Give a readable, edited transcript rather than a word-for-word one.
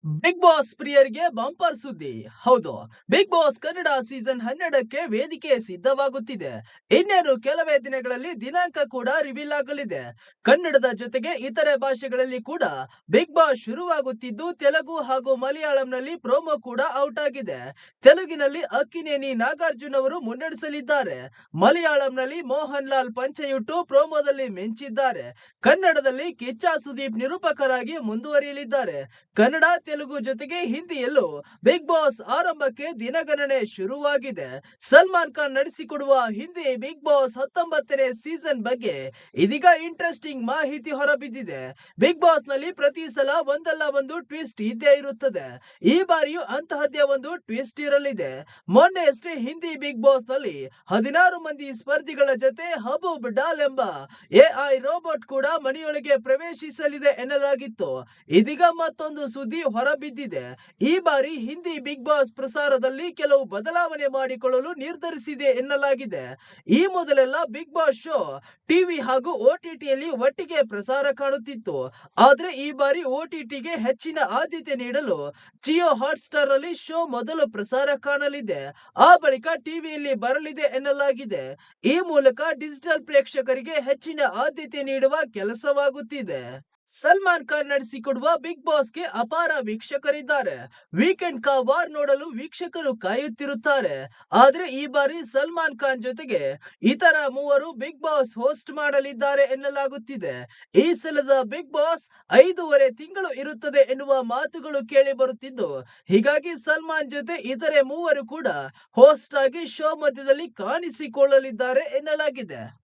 Big boss ಪ್ರಿಯರಿಗೆ bumper ಸುದ್ದಿ. ಹೌದು, ಬಿಗ್ ಬಾಸ್ ಕನ್ನಡ ಸೀಸನ್ 12ಕ್ಕೆ ವೇದಿಕೆ ಸಿದ್ಧವಾಗುತ್ತಿದೆ. ಇನ್ನೇನು ಕೆಲವೇ ದಿನಗಳಲ್ಲಿ ದಿನಾಂಕ ಕೂಡ ರಿವೀಲ್ ಆಗಲಿದೆ. ಕನ್ನಡದ ಜೊತೆಗೆ ಇತರೆ ಭಾಷೆಗಳಲ್ಲಿ ಕೂಡ ಬಿಗ್ ಬಾಸ್ ಶುರುವಾಗುತ್ತಿದ್ದು, ತೆಲುಗು ಹಾಗೂ ಮಲಯಾಳಂನಲ್ಲಿ ಪ್ರೋಮೋ ಕೂಡ ಔಟ್ ಆಗಿದೆ. ತೆಲುಗಿನಲ್ಲಿ ಅಕ್ಕಿನೇನಿ ನಾಗಾರ್ಜುನ್ ಅವರು ಮುನ್ನಡೆಸಲಿದ್ದಾರೆ. ಮಲಯಾಳಂನಲ್ಲಿ ಮೋಹನ್ ಲಾಲ್ ಪಂಚೆಯುಟ್ಟು ಪ್ರೋಮೋದಲ್ಲಿ ಮಿಂಚಿದ್ದಾರೆ. ಕನ್ನಡದಲ್ಲಿ ಕಿಚ್ಚ ಸುದೀಪ್ ನಿರೂಪಕರಾಗಿ ಮುಂದುವರಿಯಲಿದ್ದಾರೆ. ಕನ್ನಡ, ತೆಲುಗು ಜೊತೆಗೆ ಹಿಂದಿಯಲ್ಲೂ ಬಿಗ್ ಬಾಸ್ ಆರಂಭಕ್ಕೆ ದಿನಗಣನೆ ಶುರುವಾಗಿದೆ. ಸಲ್ಮಾನ್ ಖಾನ್ ನಡೆಸಿಕೊಡುವ ಹಿಂದಿ ಬಿಗ್ ಬಾಸ್ 19ನೇ ಸೀಸನ್ ಬಗ್ಗೆ ಇದೀಗ ಇಂಟ್ರೆಸ್ಟಿಂಗ್ ಮಾಹಿತಿ ಹೊರಬಿದ್ದಿದೆ. ಬಿಗ್ ಬಾಸ್ ನಲ್ಲಿ ಪ್ರತಿ ಸಲ ಒಂದಲ್ಲ ಒಂದು ಟ್ವಿಸ್ಟ್ ಇದ್ದೇ ಇರುತ್ತದೆ. ಈ ಬಾರಿಯೂ ಅಂತಹದ್ದೇ ಒಂದು ಟ್ವಿಸ್ಟ್ ಇರಲಿದೆ. ಮೊನ್ನೆಯಷ್ಟೇ ಹಿಂದಿ ಬಿಗ್ ಬಾಸ್ ನಲ್ಲಿ 16 ಮಂದಿ ಸ್ಪರ್ಧಿಗಳ ಜೊತೆ ಹಬೂಬ್ ಡಾಲ್ ಎಂಬ ಎಐ ರೋಬೋಟ್ ಕೂಡ ಮನೆಯೊಳಗೆ ಪ್ರವೇಶಿಸಲಿದೆ ಎನ್ನಲಾಗಿತ್ತು. ಇದೀಗ ಮತ್ತೊಂದು ಸುದ್ದಿ ಹೊರಬಿದ್ದಿದೆ. ಈ ಬಾರಿ ಹಿಂದಿ ಬಿಗ್ ಬಾಸ್ ಪ್ರಸಾರದಲ್ಲಿ ಕೆಲವು ಬದಲಾವಣೆ ಮಾಡಿಕೊಳ್ಳಲು ನಿರ್ಧರಿಸಿದೆ ಎನ್ನಲಾಗಿದೆ. ಈ ಮೊದಲೆಲ್ಲ ಬಿಗ್ ಬಾಸ್ ಶೋ ಟಿವಿ ಹಾಗೂ OTTಯಲ್ಲಿ ಒಟ್ಟಿಗೆ ಪ್ರಸಾರ ಕಾಣುತ್ತಿತ್ತು. ಆದ್ರೆ ಈ ಬಾರಿ OTTಗೆ ಹೆಚ್ಚಿನ ಆದ್ಯತೆ ನೀಡಲು ಜಿಯೋ ಹಾಟ್‌ಸ್ಟಾರ್ ಅಲ್ಲಿ ಶೋ ಮೊದಲು ಪ್ರಸಾರ ಕಾಣಲಿದೆ. ಆ ಬಳಿಕ ಟಿವಿಯಲ್ಲಿ ಬರಲಿದೆ ಎನ್ನಲಾಗಿದೆ. ಈ ಮೂಲಕ ಡಿಜಿಟಲ್ ಪ್ರೇಕ್ಷಕರಿಗೆ ಹೆಚ್ಚಿನ ಆದ್ಯತೆ ನೀಡುವ ಕೆಲಸವಾಗುತ್ತಿದೆ. ಸಲ್ಮಾನ್ ಖಾನ್ ನಡೆಸಿಕೊಡುವ ಬಿಗ್ ಬಾಸ್ಗೆ ಅಪಾರ ವೀಕ್ಷಕರಿದ್ದಾರೆ. ವೀಕೆಂಡ್ ಕಾ ವಾರ್ ನೋಡಲು ವೀಕ್ಷಕರು ಕಾಯುತ್ತಿರುತ್ತಾರೆ. ಆದ್ರೆ ಈ ಬಾರಿ ಸಲ್ಮಾನ್ ಖಾನ್ ಜೊತೆಗೆ ಇತರ ಮೂವರು ಬಿಗ್ ಬಾಸ್ ಹೋಸ್ಟ್ ಮಾಡಲಿದ್ದಾರೆ ಎನ್ನಲಾಗುತ್ತಿದೆ. ಈ ಸಲದ ಬಿಗ್ ಬಾಸ್ 5.5 ತಿಂಗಳು ಇರುತ್ತದೆ ಎನ್ನುವ ಮಾತುಗಳು ಕೇಳಿ ಬರುತ್ತಿದ್ದು, ಹೀಗಾಗಿ ಸಲ್ಮಾನ್ ಜೊತೆ ಇತರೆ ಮೂವರು ಕೂಡ ಹೋಸ್ಟ್ ಆಗಿ ಶೋ ಮಧ್ಯದಲ್ಲಿ ಕಾಣಿಸಿಕೊಳ್ಳಲಿದ್ದಾರೆ ಎನ್ನಲಾಗಿದೆ.